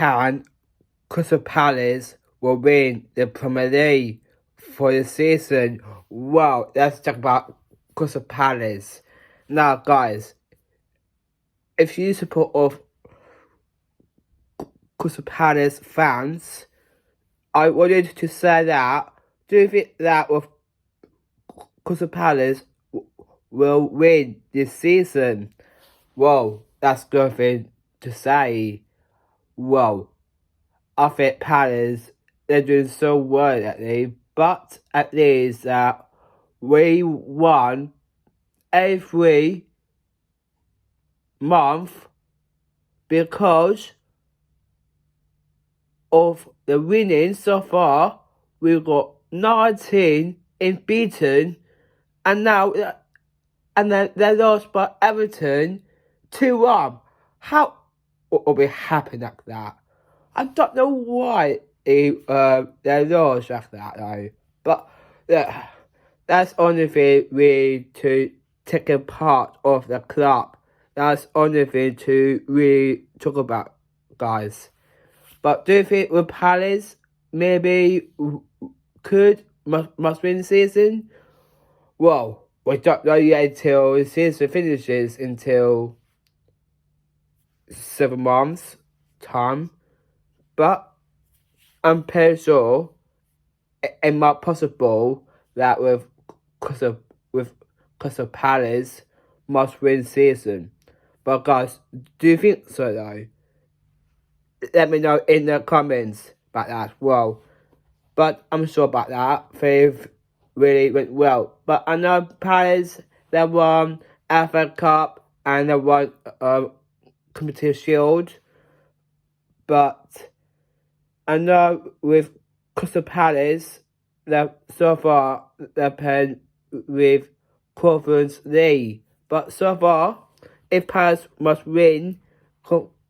can Crystal Palace will win the Premier League for the season. Well, let's talk about Crystal Palace. Now, guys, if you support of Crystal Palace fans, I wanted to say that, do you think that with Crystal Palace will win this season? Well, that's good thing to say. Well, I think Palace, they're doing so well lately, but at least we won every month because of the winning so far. We've got 19 unbeaten, and now they lost by Everton 2-1. How will we happy like that? I don't know why they lost like that though. But yeah, that's only thing we to take a part of the club. That's only thing to really talk about, guys. But do you think with Palace maybe must win the season? Well, we don't know yet until the season finishes until 7 months time. But I'm pretty sure it might possible that with Crystal Palace must win season. But guys, do you think so though? Let me know in the comments about that. Well, but I'm sure about that. They've really went well. But I know Palace, they won FA Cup and they won Community Shield. But I know with Crystal Palace, that so far they're playing with Conference League. But so far, if Palace must win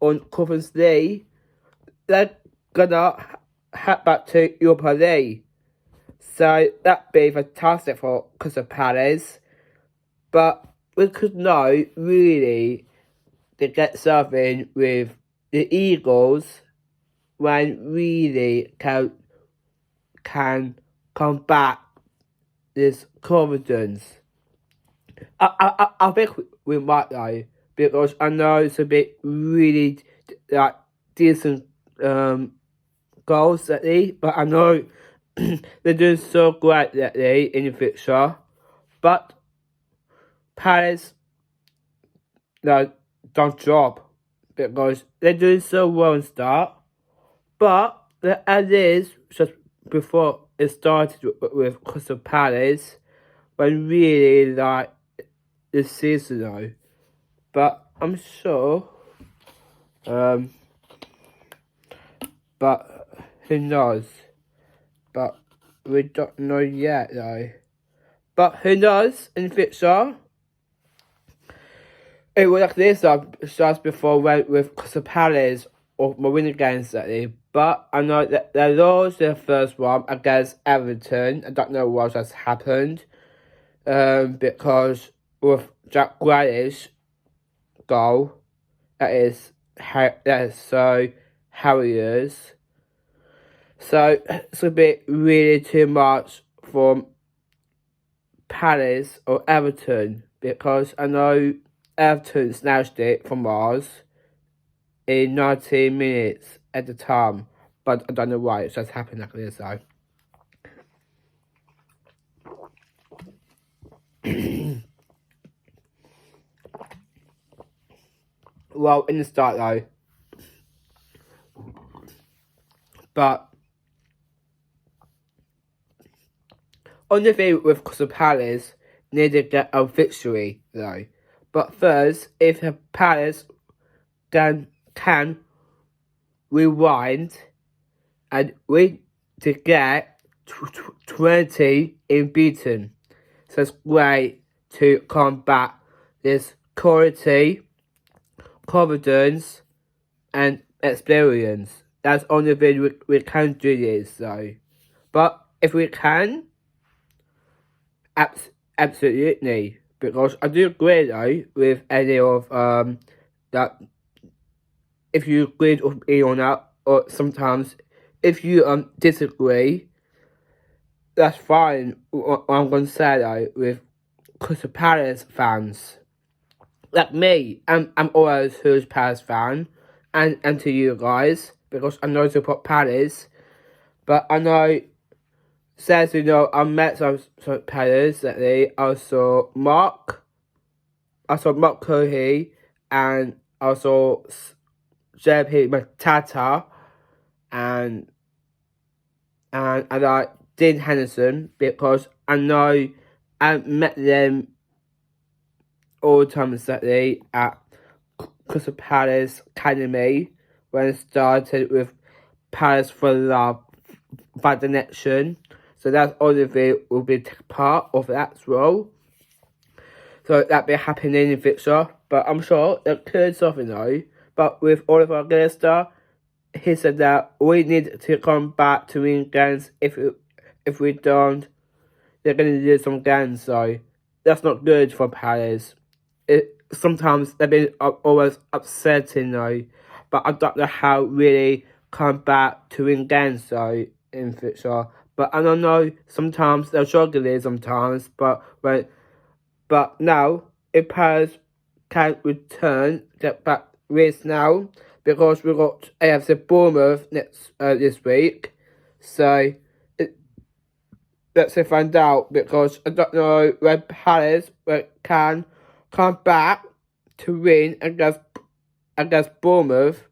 on Conference League, they're gonna head back to Europa League. So that'd be fantastic for Crystal Palace. But we could know really to get something with the Eagles when really can come back this confidence. I think we might though, because I know it's a bit really like decent goals lately, but I know they're doing so great lately in the future. But Palace, don't drop because they're doing so well in start. But as is just before it started with Crystal Palace, when really like the season though. But I'm sure. But who knows? But we don't know yet though. But who knows in the future? It was like this just before went with Crystal Palace or my winning games lately. But I know that they lost their first one against Everton. I don't know what has happened. Because with Jack Grealish goal, that is so hilarious. So it's a bit really too much from Palace or Everton, because I know Everton snatched it from us in 19 minutes at the time, but I don't know why it just happened like this though. Well, in the start though, but on the thing with Crystal Palace, need to get a victory though. But first, if the Palace can rewind and win to get 20 unbeaten, so it's great to combat this quality, confidence, and experience. That's the only thing we can do this though. But if we can, absolutely, because I do agree though with any of that. If you agree with me on that, or sometimes if you disagree, that's fine. What I'm going to say though, with Crystal Palace fans, like me, I'm always a huge Palace fan, and to you guys, because I know support Palace, but I know, says I met some Palace lately. I saw Mark Cohey, and I saw JP Matata, and I like Dean Henderson, because I know I met them all the time lately at Crystal Palace Academy when it started with Palace for Love by the Nation. So that's all of it will be part of that as well. So that'll be happening in the future. But I'm sure it could something though. But with all of our guest star, he said that we need to come back to win games. If we don't, they're going to lose some games. So that's not good for Palace. Sometimes they've been always upsetting though, but I don't know how really come back to win games though in future. But I don't know, sometimes they're struggling sometimes, but now if Palace can return, get back wins now, because we got AFC Bournemouth this week, so let's find out, because I don't know when Palace can come back to win against Bournemouth.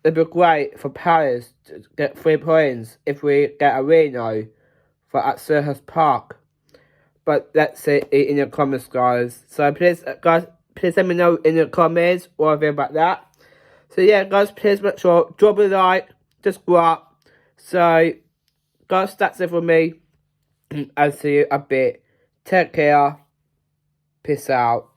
It'd be great for Palace to get 3 points if we get a win now at Selhurst Park. But let's see it in the comments, guys. So please, guys, please let me know in the comments what I think about that. So yeah, guys, please make sure drop a like, subscribe. So guys, that's it for me. I'll see you a bit. Take care. Peace out.